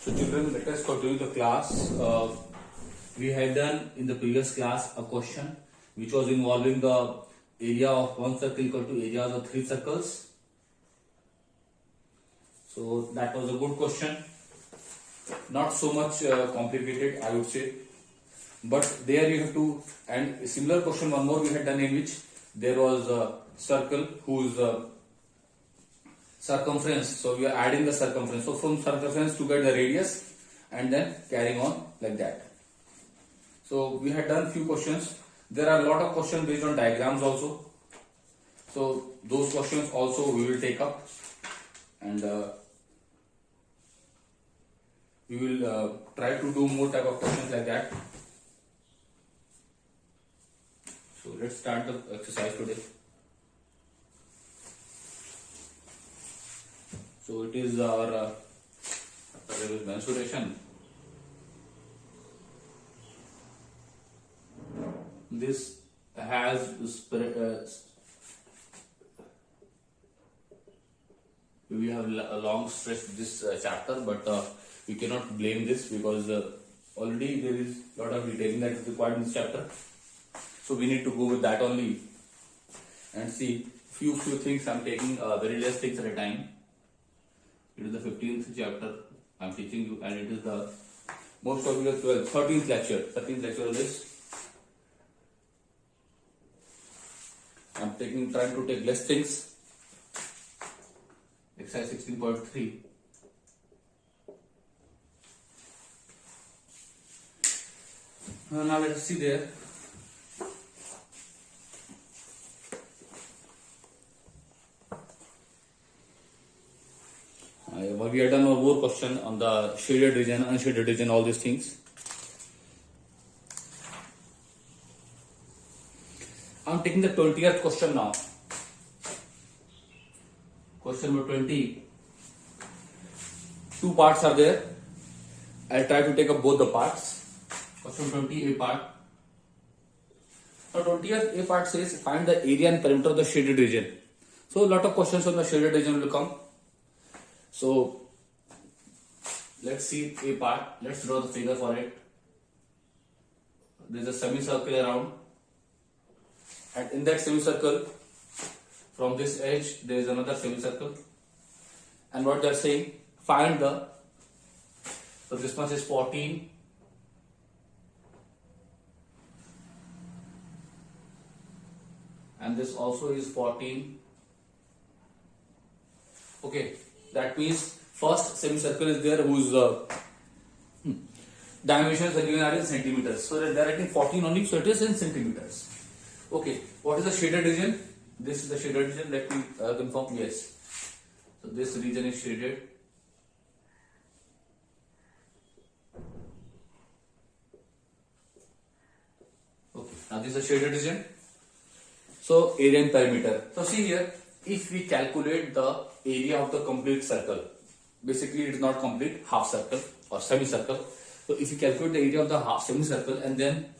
So children, let us continue the class. We had done in the previous class a question which was involving the area of one circle equal to areas of three circles. So that was a good question. Not so much complicated, I would say. But there you have to, and a similar question one more we had done in which there was a circle whose circumference. So we are adding the circumference. So from circumference to get the radius and then carrying on like that. So we had done few questions. There are a lot of questions based on diagrams also. So those questions also we will take up, and we will try to do more type of questions like that. So let's start the exercise today. So it is our mensuration. This has we have a long stretch this chapter, but we cannot blame this because already there is a lot of detailing that is required in this chapter. So we need to go with that only and see few things. I'm taking very less things at a time. It is the 15th chapter I'm teaching you, and it is the most popular 13th lecture. 13th lecture of this. I'm trying to take less things. Exercise 16.3. Now let us see there. We have done one more question on the shaded region, unshaded region, all these things. I'm taking the 20th question now. Question number 20. Two parts are there. I'll try to take up both the parts. Question 20, A part. Now 20th A part says find the area and perimeter of the shaded region. So a lot of questions on the shaded region will come. So let's see A part. Let's draw the figure for it. There is a semicircle around, and in that semicircle, from this edge there is another semicircle, and what they are saying, find the, so this much is 14, and this also is 14. Okay, that means first semicircle is there whose dimensions are given are in centimeters. So they are writing 14 only, so it is in centimeters. Okay, what is the shaded region? This is the shaded region. Let me confirm. Yes. So this region is shaded. Okay, now this is a shaded region. So area and perimeter. So see here, if we calculate the area of the complete circle, basically it is not complete, half circle or semicircle. So if you calculate the area of the half semicircle and then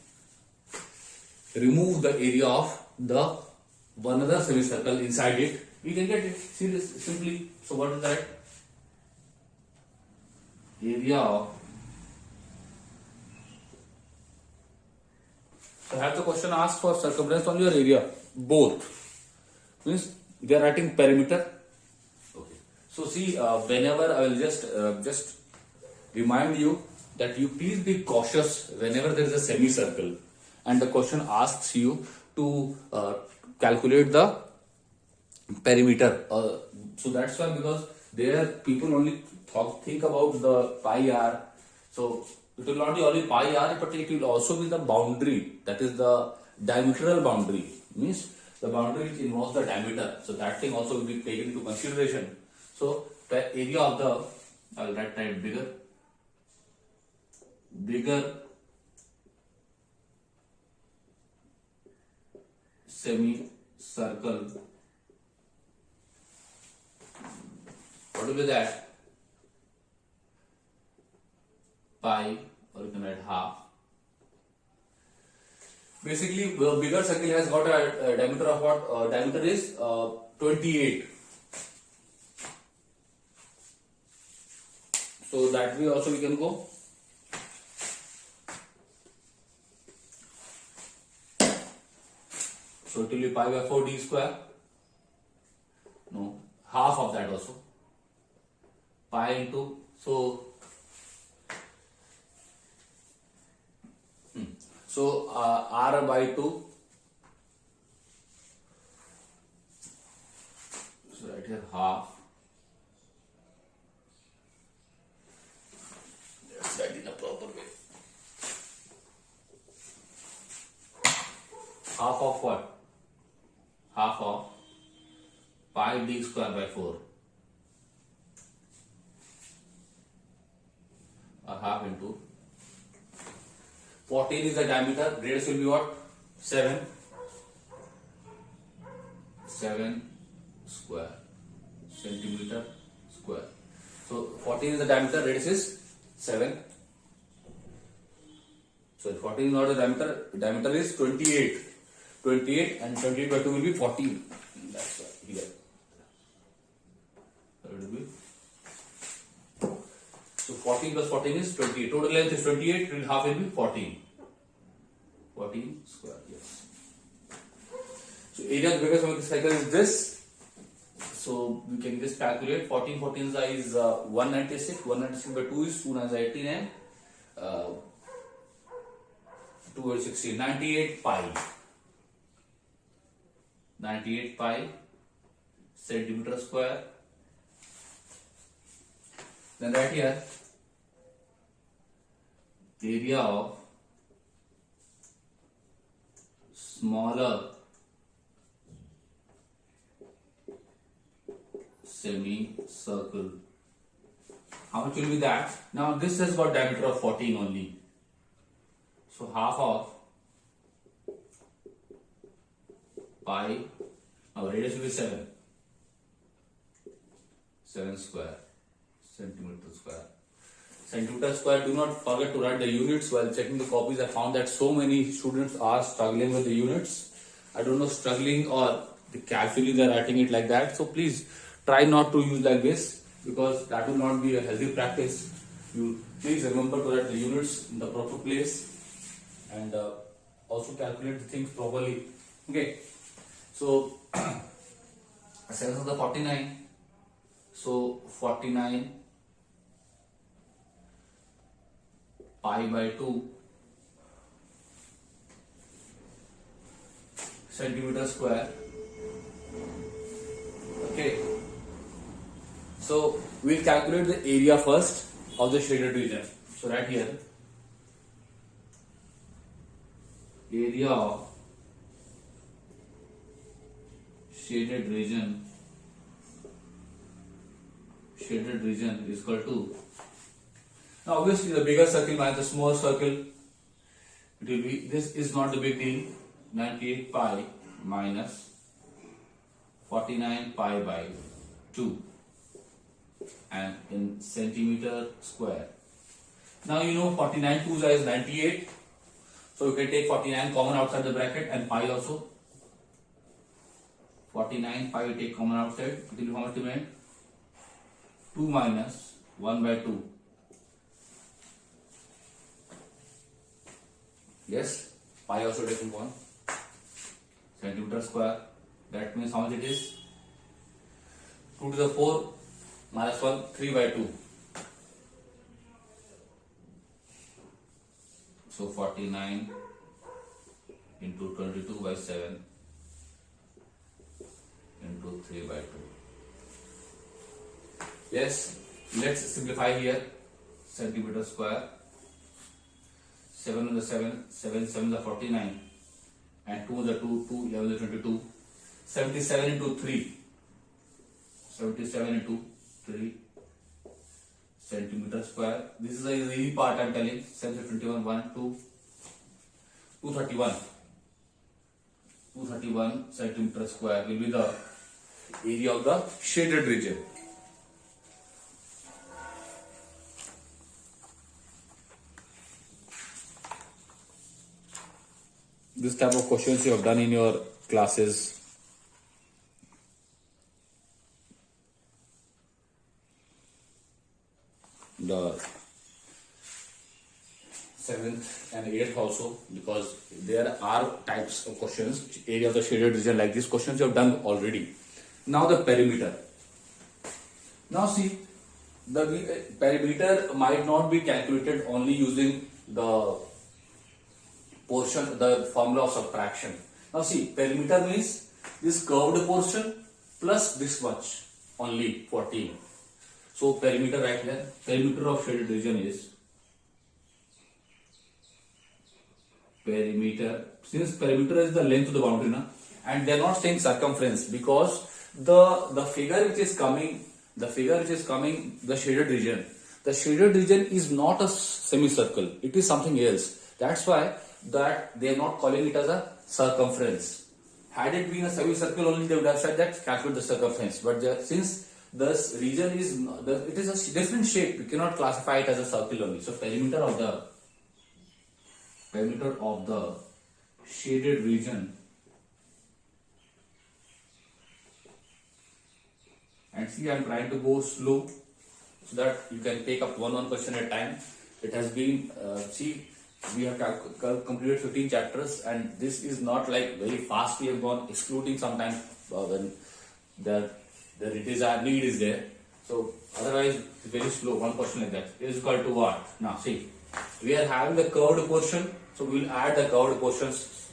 remove the area of the one other semicircle inside it, we can get it. See this simply. So what is that? Area of. So have the question asked for circumference only or area? Both. Means they are writing perimeter. Okay. So see, whenever I will just remind you that you please be cautious whenever there is a semicircle and the question asks you to calculate the perimeter. So that's why, because there people only think about the pi r. So it will not be only pi r, but it will also be the boundary, that is the diametral boundary, means the boundary which involves the diameter. So that thing also will be taken into consideration. So the area of the, I will write type bigger semicircle. What will be that? Pi, or you can write half. Basically, the bigger circle has got a diameter of what? Diameter is 28. So that way also we can go. So it will be pi by 4 d square. No, half of that also. Pi into, so r by 2. So right here half. Let's write in a proper way. Half of what? Half of pi d square by 4. Or half into 14 is the diameter, radius will be what? 7 square centimeter square. So 14 is the diameter, radius is 7. So 14 is not the diameter is 28. 28 and 28 by 2 will be 14. That's why here. That will be. So 14 plus 14 is 28. Total length is 28. And half will be 14. 14 square. Yes. So area of the biggest symmetric cycle is this. So we can just calculate 14 is 196. 196 by 2 is 2 9 is 18 and 2 is 16. 98 pi. 98 pi centimeter square. Then right here, area of smaller semicircle. How much will be that? Now this has got diameter of 14 only. So half of pi, our radius will be 7. 7 square centimeter square. Centimeter square, do not forget to write the units while checking the copies. I found that so many students are struggling with the units. I don't know, struggling or casually they're writing it like that. So please try not to use like this because that will not be a healthy practice. You please remember to write the units in the proper place and also calculate the things properly. Okay. So 7 is the 49. So 49 pi by 2 centimeter square. Okay. So we'll calculate the area first of the shaded region. So right here, area of shaded region is equal to, now obviously the bigger circle minus the small circle, it will be, this is not the big deal, 98 pi minus 49 pi by 2 and in centimeter square. Now you know 49 2 is 98, so you can take 49 common outside the bracket and pi also. 49 pi take common outside, it will be how much remain? 2 minus 1 by 2. Yes, pi also taken 1 centimeter square. That means how much it is? 2 to the 4 minus 1, 3 by 2. So 49 into 22 by 7 into 3 by 2. Yes, let's simplify here. Centimeter square. 7 on the 7, 7 7 the 49 and 2 the 2, 2 11 the 22. 77 into 3. 77 into 3 centimeter square. This is the easy part I am telling. 721 1 2 231. 231 centimeter square will be the area of the shaded region. This type of questions you have done in your classes. the 7th and 8th also, because there are types of questions, area of the shaded region, like these questions you have done already. Now the perimeter. Now see, the perimeter might not be calculated only using the portion, the formula of subtraction. Now see, perimeter means this curved portion plus this much, only 14. So perimeter right here, perimeter of shaded region is perimeter. Since perimeter is the length of the boundary, na, and they are not saying circumference, because the figure which is coming, the shaded region, the shaded region is not a semicircle, it is something else. That's why that they are not calling it as a circumference. Had it been a semicircle only, they would have said that calculate the circumference. But since this region is, it is a different shape, we cannot classify it as a circle only. So perimeter of the shaded region, and see, I am trying to go slow so that you can take up one question at a time. It has been, see, we have completed 15 chapters, and this is not like very fast. We have gone, excluding sometimes when the need is there. So otherwise, it's very slow. One question like that is equal to what? Now see, we are having the curved portion, so we will add the curved portions.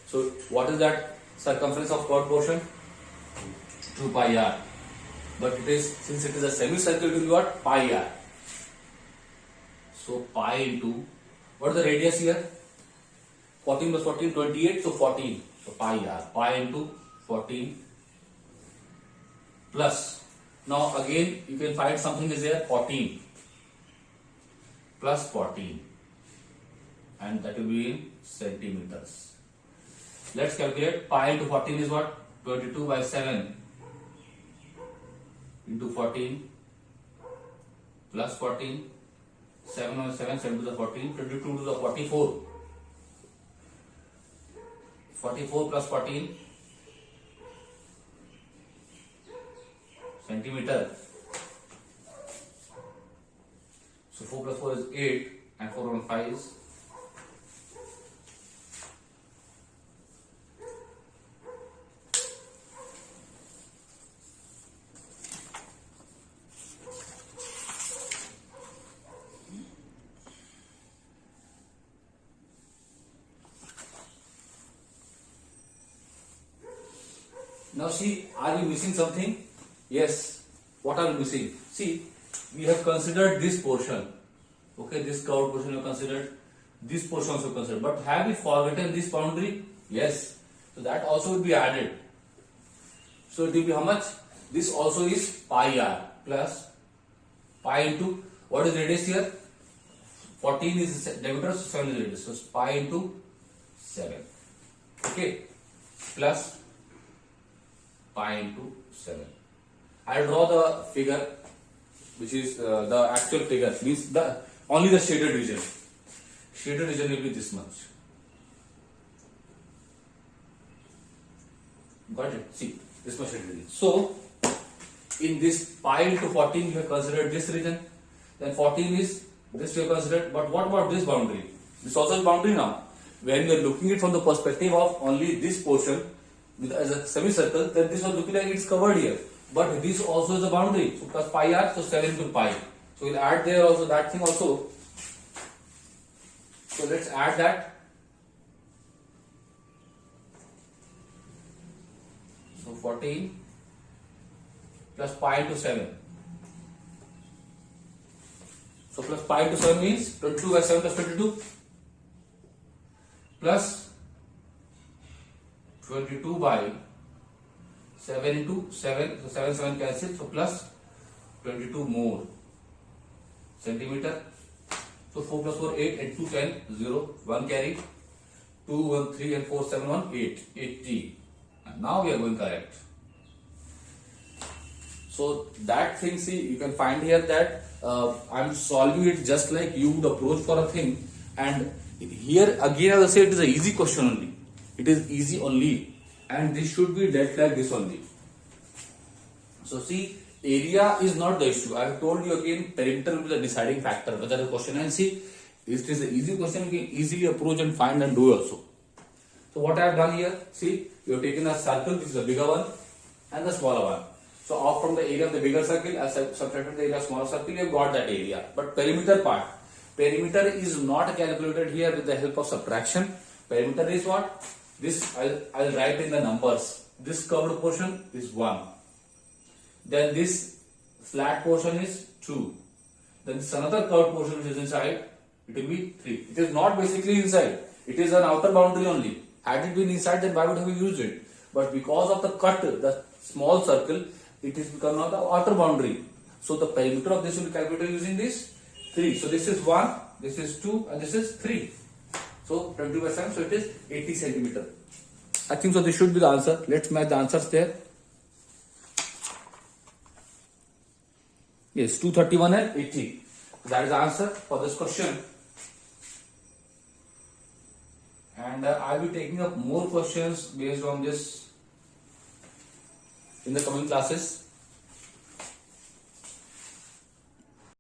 So what is that circumference of curved portion? 2 pi r. But it is, since it is a semicircle, it will be what? Pi r. So pi into, what is the radius here? 14 plus 14, 28. So 14. So pi r. Pi into 14 plus. Now again, you can find something is there, 14 plus 14, and that will be in centimeters. Let's calculate. Pi into 14 is what? 22 by 7 into 14 plus 14, 7 on 7, 7 to the 14, 22 to the 44. 44 plus 14 centimeter. So 4 plus 4 is 8, and 4 on 5 is now. See, are you missing something? Yes. What are you missing? See, we have considered this portion. Okay, this curved portion you have considered. This portion also considered. But have we forgotten this boundary? Yes. So that also will be added. So it will be how much? This also is pi r plus pi into, what is radius here? 14 is diameter, so 7 is radius. So pi into 7. Okay. Plus pi into 7. I will draw the figure, which is the actual figure, means only the shaded region. Shaded region will be this much. Got it? See, this much shaded region. So, in this pi into 14, we have considered this region. Then 14 is this we have considered. But what about this boundary? This also is boundary now. When we are looking at it from the perspective of only this portion, as a semicircle, then this was looking like it's covered here. But this also is a boundary. So plus pi r, so 7 into pi. So we'll add there also that thing also. So let's add that. So 14 plus pi into 7. So plus pi into 7 means 22 by 7 plus 22 plus 22 by 7 into 7, so 7 7 cancel, so plus 22 more centimeter. So 4 plus 4 8 and 2 10 0 1 carry 2 1 3 and 4 7 1 8 80. And now we are going correct. So that thing, see, you can find here that I'm solving it just like you would approach for a thing, and here again as I say, it is an easy question only. It is easy only, and this should be dealt like this only. So see, area is not the issue. I have told you again, perimeter will be the deciding factor. Whether the question and see, if it is an easy question, you can easily approach and find and do also. So what I have done here, see, you have taken a circle, which is the bigger one, and the smaller one. So off from the area of the bigger circle, I subtracted the area of smaller circle, you have got that area. But perimeter part, perimeter is not calculated here with the help of subtraction. Perimeter is what? This I'll write in the numbers. This curved portion is 1. Then this flat portion is 2. Then this another curved portion which is inside, it will be 3. It is not basically inside. It is an outer boundary only. Had it been inside, then why would have we used it? But because of the cut, the small circle, it is become now the outer boundary. So the perimeter of this will be calculated using this 3. So this is 1, this is 2, and this is 3. So 20%, so it is 80 centimeter. I think so this should be the answer. Let's match the answers there. Yes, 231 and 80. That is the answer for this question. And I will be taking up more questions based on this in the coming classes.